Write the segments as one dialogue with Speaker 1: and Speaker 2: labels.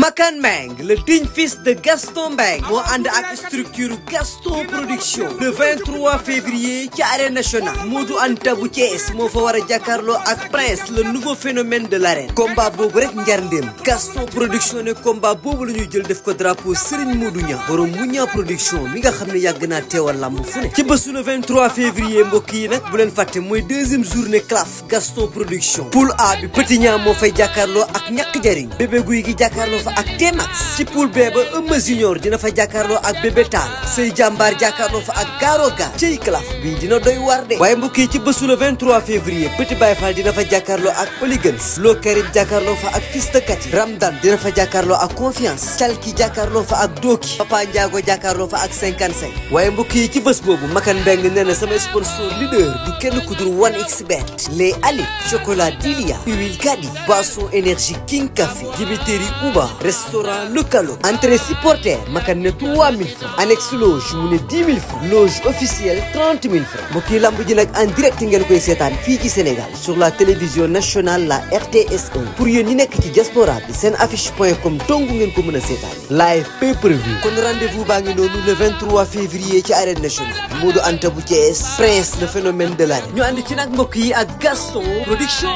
Speaker 1: Makan Meng, le digne fils de Gaston Mbengue moo ànd ak structure Gaston Production le 23 février ci arène nationale Modou Anta bu Thiès moo fa war a jàkkaarloo ak Prince le nouveau phénomène de l'arène combat boobu rek njarndéem Gaston Production ne combat boobu la ñuy jël def ko drapeau Serigne Modou Niang borom Mouniang Production mi nga xam ne yàgg naa teewal lamb fu ne ci bésu le 23 février mbokk yi nag bu leen fàtte mooy deuxième journée CLAF Gaston Production poule A bi Petit Niang moo fay jàkkaarloo ak ñàkk jariñ bébé guy gi jàkkaarloo fa ak T-Max ci poule B ba Eumeu Junior dina fa jàkkaarloo ak bébé Tall Sey Jàmbaar jàkkaarloo fa ak Garo Ga ciy CLAF bii dina doy war de waaye mbokk yi ci bésu le 23 février Petit Baye Fall dina fa jàkkaarloo ak Oligans Lo Karim jàkkaarloo fa ak Fils de Kati Ramdan dina fa jàkkaarloo ak Confiance Calki jàkkaarloo fa ak Doki Papa Ndiago jàkkaarloo fa ak 55 waaye mbokk yi ci bés boobu Makan Mbengue nee na sama sponsor leader du kenn ku dul 1xBet les Ali chocolat Dilia huile Kadi boisson énergie King Café dibiteri Uba restaurant Le Calo entrée supporter Makan ne 3000 francs annexe loge mu ne 10 000 francs loge officielle 30 000 francs mbokk yi lamb ji nag en direct ngeen koy seetaan fii ci Sénégal sur la télévision nationale la RTS1 pour yéen ñi nekk ci diaspora bi seen affiche.com dong ngeen ko mën a seetaan live pay-per-view kon rendez-vous baa ngi noonu le 23 février ci arène nationale Modou Anta bu Thiès Prince le phénomène de l'arène ñu ànd ci nag mbokk yi ak Gaston Production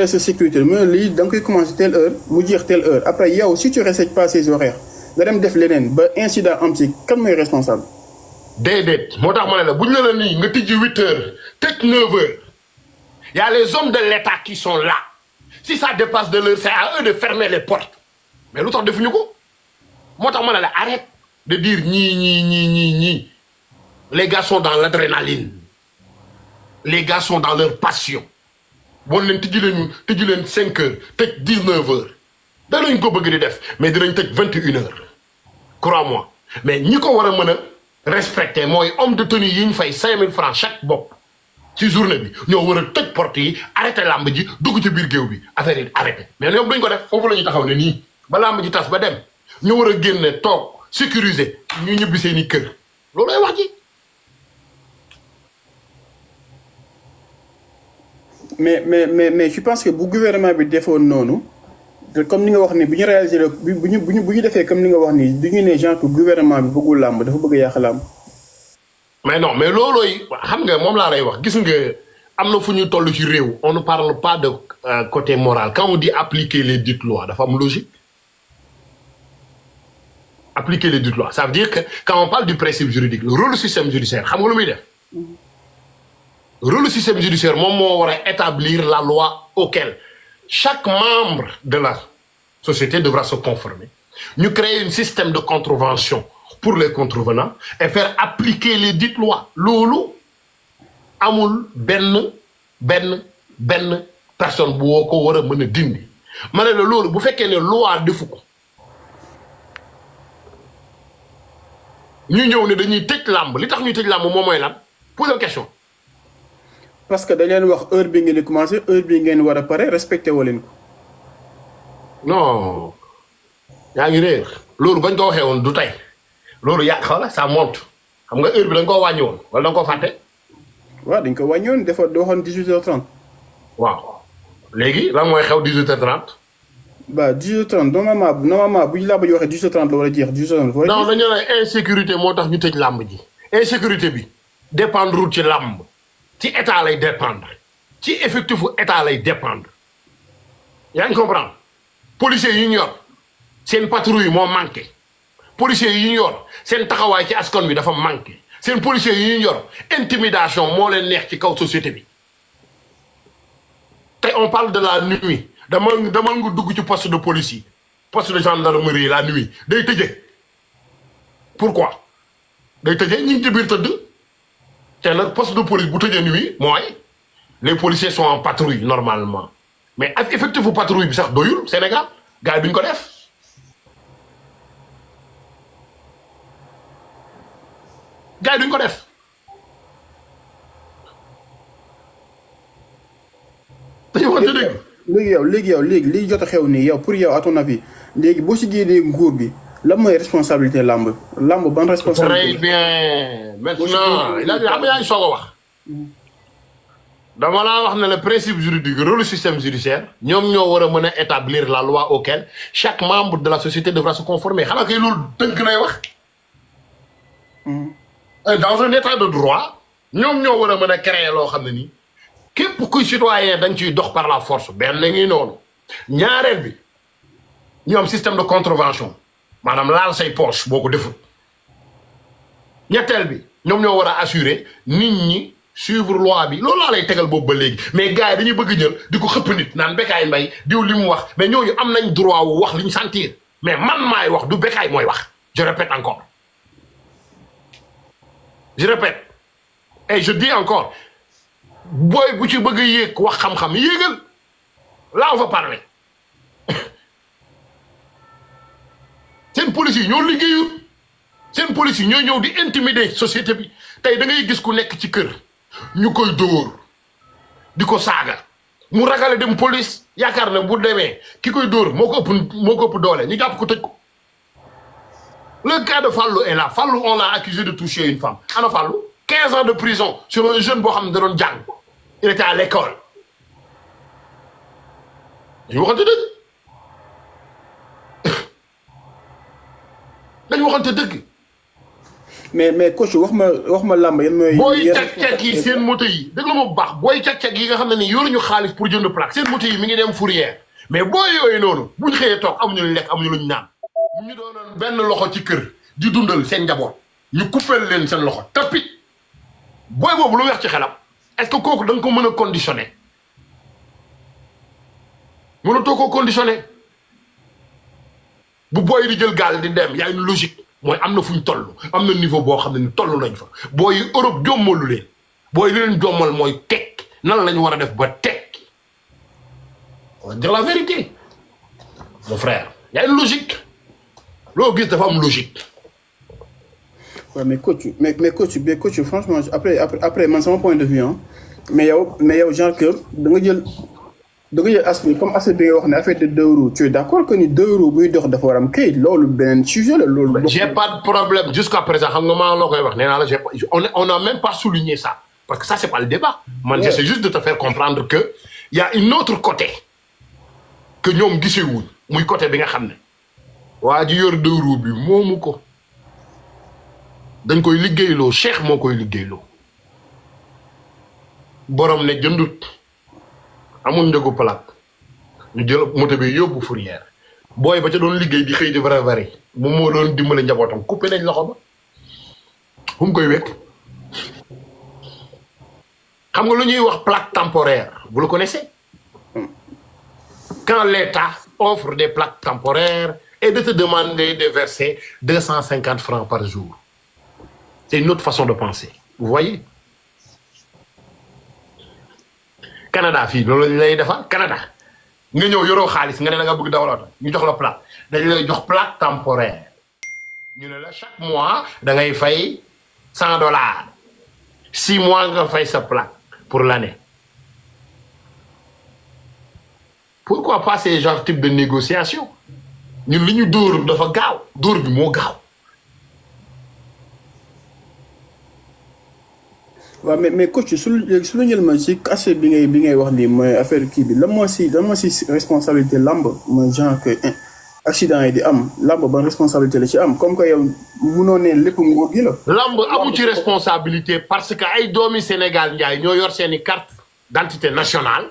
Speaker 2: sa sécurité mais lii da nga koy commencé telle heure mu jeex telle heure après yow si tu respectes pas ces horaires nga dem def leneen ba incident am ci kan mooy responsable.
Speaker 3: déedéet moo tax ma ne la bu ñu la nii nga tijji 8 heures tëj 9 heures y a les hommes de l'État qui sont là si ça dépasse de l'heure c'est à eux de fermer les portes mais lu tax defuñu ko moo tax ma ne la arrête de dire ñii les gars sont dans l'adrénaline les gars sont dans leur passion. bon leen tijji leen 5 heures tëj 19 heures danañ ko bëgg di def mais dinañ tëj 21 heures crois-moi mais ñi ko war a mën a respecter mooy homme de tenue yi ñu fay 5000 francs chaque bopp ci journée bi ñoo war a tëj porte yi arrêté lamb ji dugg ci biir géew bi affaire yi arrêté mais ñoom duñ ko def foofu la ñu taxaw ne nii ba lamb ji tas ba dem ñu war a génne toog sécuriser ñu ñibbi seeni kër loolu lay wax ji.
Speaker 2: mais je pense que bu gouvernement bi defoon noonu comme ni nga wax ni bu ñu réalisé bu ñu defee comme ni nga wax ni du ñu ne genre que gouvernement bi bëggul làmb dafa bëgg a yàq làmb.
Speaker 3: mais non mais loolooy xam nga moom laa lay wax gis nga am na fu ñu toll ci réew on ne parle pas de côté moral quand on dit appliquer les dites lois dafa am logique. appliquer les dites lois ça veut dire que quand on parle du principe juridique le rôle du système judiciaire xam nga lu muy def. rôle du système judiciaire moom moo war a établir la loi auquel chaque membre de la société devra se conformer ñu créer un système de contravention pour les contrevenants et faire appliquer les dites lois loolu amul benn personne bu woo ko war a mën a dindi ma ne la loolu bu fekkee ne loi defu ko ñu ñëw ne dañuy tëj làmb li tax ñuy tëj làmb moom mooy lan poser question.
Speaker 2: parce que dañ leen wax heure bi ngeen di commencé heure bi ngeen war a pare respecté woo leen ko.
Speaker 3: non yaa ngi réer loolu bañ ko waxee woon du tey loolu yaa xaw la ça monte xam nga heure bi dañ koo wàññi woon wala dañ koo fàtte.
Speaker 2: waaw dañ ko wàññi woon dafa waxoon 18h30.
Speaker 3: waaw léegi lan mooy xew 18h30.
Speaker 2: ba 18h30 normalement bu ñu làmb ji waxee 18h30 la war a jeex 18h30.
Speaker 3: non dañu ne insécurité moo tax ñu tëj làmb ji insécurité bi dépendre ci làmb. ci état lay dépendre ci effectifu état lay dépendre yaa ngi comprendre policiers yi ñu yor seen patrouille moo manqué policiers yi ñu yor seen taxawaay ci askan bi dafa manqué seen policiers yi ñu yor intimidation moo leen neex ci kaw société bi te on parle de la nuit dama nga dugg ci poste de police yi poste de gendarmerie la nuit day tëjee pourquoi day tëjee ñu ngi ci biir tëdd te nag poste de police bu tëjee nuit mooy les policiers sont en patrouille normalement mais ak effectif bu patrouille bi sax doyul Sénégal gars yi duñ ko def dañu wante dëgg
Speaker 2: léegi jot a xew nii yow pour yow à ton avis léegi boo si génnee nguur bi lan mooy responsabilité làmb ban responsabilité.
Speaker 3: très bien maintenant yaa ngi soog a wax dama laa wax ne le principe juridique rôle système judiciaire ñoom ñoo war a mën a établir la loi auquel chaque membre de la société devra se conformer xanaa kay loolu tënk nay wax. Dans un état de droit ñoom ñoo war a mën a créer loo xam ne nii képp kuy citoyen dañ ciy dox par la force benn ngi noonu ñaareel bi ñu am système de contravention maanaam laal say poche boo ko defut ñetteel bi ñoom ñoo war a assurer nit ñi suivre loi bi loolu laa lay tegal boobu ba léegi mais gars yi dañuy bëgg jël di ko xëpp nit naan Bécaye Mbaye diw li mu wax mais ñooñu am nañ droit wu wax li ñu sentir mais man maay wax du Bécaye mooy wax je répète encore je répète et je dis encore booy bu ci bëgg a yéeg wax xam-xam yéegal là on va parler seen police yi ñoo liggéeyul seen police yi ñoo ñëw di intimider société bi tey da ngay gis ku nekk ci kër ñu koy dóor di ko saaga mu ragale dem police yaakaar ne bu demee ki koy dóor moo ko ëpp doole ñu jàpp ko tëj ko. Le cas de Fallou est là Fallou on l'a accusé de toucher une femme ana Fallou 15 ans de prison sur un jeune boo xam ne da doon jàng il était à l'école dañu waxante dëgg dañu waxante dëgg.
Speaker 2: mais coach wax ma làmb yan mooy.
Speaker 3: booy càq-càq yi seen moto yi dégg la ma bu baax booy càq-càq yi nga xam ne ni yoruñu xaalis pour jënd plaque seen moto yi mi ngi dem fourrière mais booy yooyu noonu buñ xëyee toog amuñu luñ lekk amuñu luñ naan ñu doonoon benn loxo ci kër di dundal seen njaboot ñu coupel leen seen loxo tapit booy boobu lu weex ci xelam est-ce que kooku da nga ko mën a conditionné mënatoo koo conditionné bu booy di jël gaal di dem y a une logique mooy am na fu ñu toll am na niveau boo xam ne ni toll nañ fa booy Europe jommalu leen booy li leen jommal mooy tekk nan la ñu war a def ba tekk on va dire la vérité mon frère y a une logique loo gis dafa am logique.
Speaker 2: waaw mais coach franchement après man sama point de vue ah mais yow genre que da nga jël aspect comme aspect bi nga wax ne affaire de deux roues tu es d'accord que ni deux roues buy dox dafa war am kayit loolu beneen sujet la loolu.
Speaker 3: j'ai pas de problème jusqu'à présent xam nga maa loo koy wax nee naa la on n'a même pas souligné ça parce que ça c'est pas le débat. man j'essaie juste de te faire comprendre que y a une autre côté que ñoom gisewuñ muy côté bi nga xam ne waa ji yor deux roues bi moomu ko dañ koy liggéeyloo Cheikh moo koy liggéeyloo borom ne jëndut amul njëgu plaque ñu jël moto bi yóbbu fourrière booy ba ca doon liggéey di xëy di vrai moom moo doon dimbale njabootam coupé nañ loxo ba fu mu koy wekk xam nga lu ñuy wax plaque temporaire vous le connaissez quand l'État offre des plaques temporaires et de te demander de verser 250 francs par jour c'est une autre façon de penser vous voyez Canada fii loolu lañ lay defal Canada nga ñëw yoroo xaalis nga ne da nga bëgg dawaloo ñu jox la plaque dañ lay jox plaque temporaire ñu ne la chaque mois da ngay fay $100 6 mois nga fay sa plaque pour l'année. Pourquoi pas ces genre type de négociation ñun li ñu dóor dafa gaaw dóor bi moo gaaw.
Speaker 2: waaw mais coach su la jël ma ci aspect bi ngay wax nii mooy affaire kii bi lan moo si responsabilité lamb mooy genre que accident yi di am lamb ban responsabilité la ci am comme que yow munoo ne lépp nguur gi la.
Speaker 3: lamb amu ci responsabilité parce que ay doomi Sénégal njaay ñoo yor seeni carte d'identité nationale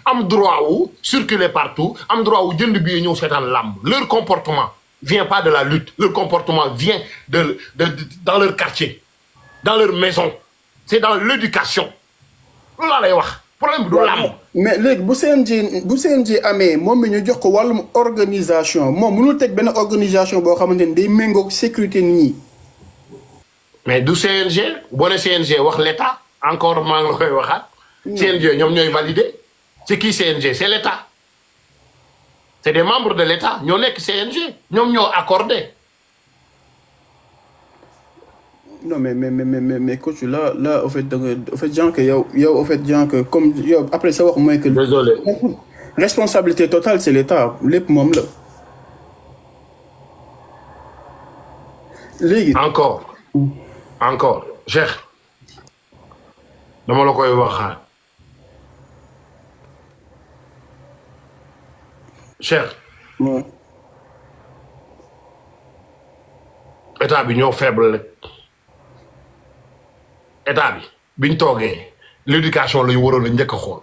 Speaker 3: am droit wu circuler partout am droit wu jënd bi ñëw seetaan lamb leur comportement vient pas de la lutte leur comportement vient de dans leur quartier dans leur maison. C'est dans l'éducation loolu laa lay wax problème bi du làmb.
Speaker 2: mais léegi bu CNG amee moom mi ñu jox ko wàllum organisation moom mënul teg benn organisation boo xamante ni day méngoog sécurité nit ñi.
Speaker 3: mais du CNG boo nee CNG wax l'État encore maa ngi la koy waxaat. CNG ñoom ñooy valider c'est qui CNG c'est l'État c'est des membres de l'État ñoo nekk CNG ñoom ñoo accordé.
Speaker 2: non mais coach là au fait genre que yow au fait genre que comme yow après sa wax mooy que.
Speaker 3: désolé.
Speaker 2: responsabilité totale c'est l'État lépp moom la. léegi.
Speaker 3: encore Cheikh dama la koy waxaat Cheikh.
Speaker 2: Ouais.
Speaker 3: état bi ñoo faible rek état bi biñ toogee l'éducation lañu waroon a njëkk a xool.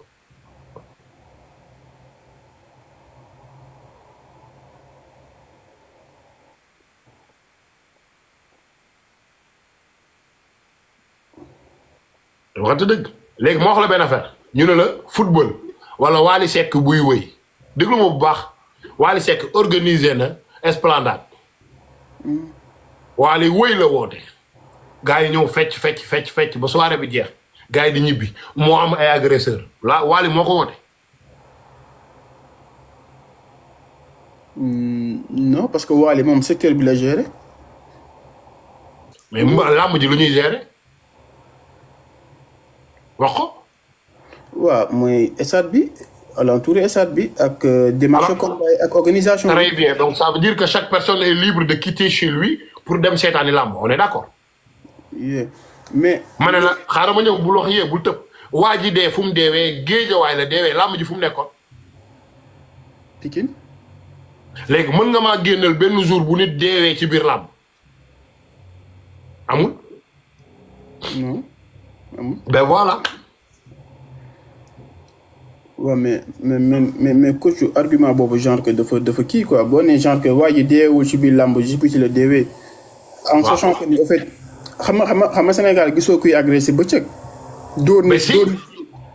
Speaker 3: waxante dëgg léegi moo wax la benn affaire ñu ne la football wala Wally Seck buy wëy déglu ma bu baax Wally Seck organisé na esplanade Wally wëy la woote gars yi ñëw fecc ba soirée bi jeex gars yi di ñibbi moo am ay agresseur la Wally moo ko woote.
Speaker 2: non parce que Wally moom secteur bi la géré.
Speaker 3: mais làmb ji lu ñuy géré wax ko.
Speaker 2: waaw mooy stade bi alentour stade bi ak démarche combat ak organisation.
Speaker 3: très bien donc ça veut dire que chaque personne est libre de quitter chez lui pour dem seetaani làmb on est d'accord.
Speaker 2: mais.
Speaker 3: ma ne la xaaral ma ñëw bul wax yee bul tëb waa ji dee fu mu deewee Géejawaay la deewee làmb ji fu mu nekkoon.
Speaker 2: Pikine.
Speaker 3: léegi mën nga maa génneel benn jour bu nit deewee ci biir làmb amul.
Speaker 2: non amul.
Speaker 3: ben voilà.
Speaker 2: waaw mais coach argument boobu genre que dafa kii quoi boo nee genre que waa ji deewul ci biir làmb ji ci la deewee. en sachant que ni au fait xam nga Sénégal gisoo kuy agressé bëccëg. dóor nit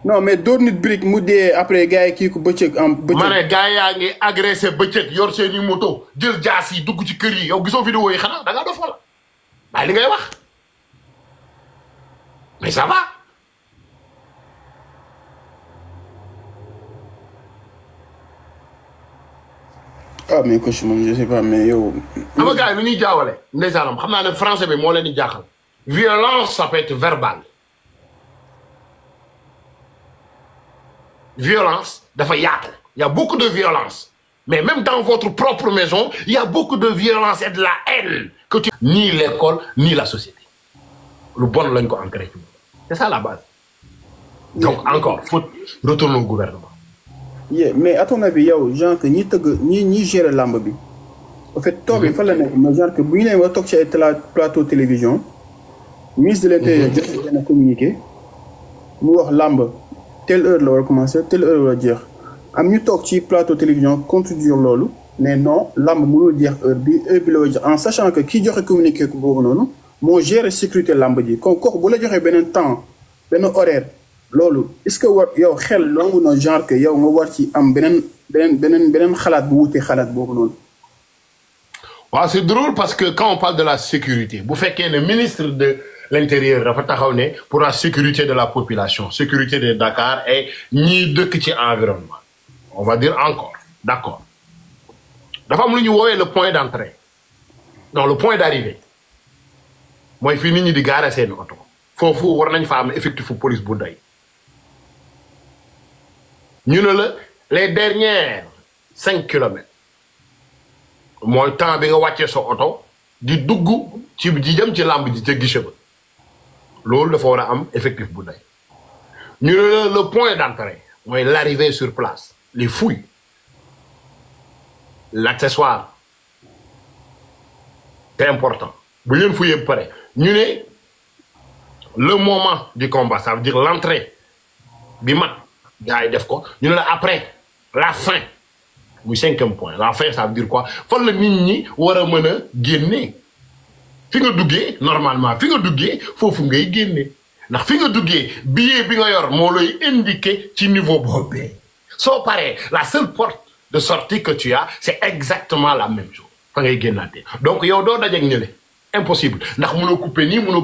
Speaker 2: non mais dóor nit brique mu dee après gars yi kii ko bëccëg en bëccëg.
Speaker 3: ma ne gars yaa ngi agressé bëccëg yor seeni moto jël jaas yi dugg ci kër yi yow gisoo vidéo yi xanaa da ngaa dof wala waaye li ngay wax mais ça va.
Speaker 2: ah mais coach moom je sais pas mais yow.
Speaker 3: xam nga gars yi nu ñuy jaawale ndeysaanam xam naa ne français bi moo leen di jaaxal. violence ça peut être verbal. violence dafa yaatu. Il y a beaucoup de violence. Mais même dans votre propre maison, il y a beaucoup de violence et de la haine. Que tu... Ni l'école, ni la société. Le bon lañ ko ancré. C'est ça la base. Donc encore, faut retourner au gouvernement.
Speaker 2: mais à ton avis yow genre que ñi gérer lamb bi. en fait toog bi fa la nekk mais genre que bu ñu leen war toog ci ay plateau télévision. ministre de l'Intérieur joxe benn communiqué. mu wax lamb telle heure la war a commencer telle heure la war a jeex. am ñu toog ci plateau télévision contredire loolu mais non lamb mënul jeex heure bi la war a jeex en sachant que kii joxe communiqué ko boobu noonu moo gérer sécurité lamb ji kon kooku bu la joxee beneen temps benn horaire loolu est-ce que war yow xel longu na genre que yow nga war ci am beneen xalaat bu wutee xalaat boobu noonu.
Speaker 3: waaw c'est drôle parce que quand on parle de la sécurité bu fekkee ne ministre de l'Intérieur dafa taxaw ne pour la sécurité de la population sécurité de Dakar et ñii dëkk ci environnement on va dire encore d'accord dafa am lu ñu woowee le point d'entrée non le point d'arrivée mooy fii nit ñi di gaare seen oto foofu war nañ fa am effectif police bu doy ñu ne la les dernières 5 kilomètres mooy temps bi nga wàccee sa oto di dugg ci ji jëm ci làmb ji ca guichet ba loolu dafa war a am effectif bu doy ñu ne la le point d'entrée mooy l'arrivée sur place les fouilles l'accessoire c'est important bu leen fouiller ba pare ñu ne le moment du combat ça veut dire l'entrée bi mat gars yi def ko ñu ne la après la fin muy 5e point la fin ça veut dire quoi fan la nit ñi war a mën a génne fi nga duggee normalement fi nga duggee foofu ngay génne ndax fi nga duggee billet bi nga yor moo lay indiquer ci niveau boobu soo paree la seule porte de sortie que tu as c'est exactement la même chose fa ngay génnaatee donc yow doo dajeeg ñële impossible ndax mënoo couper nii mënoo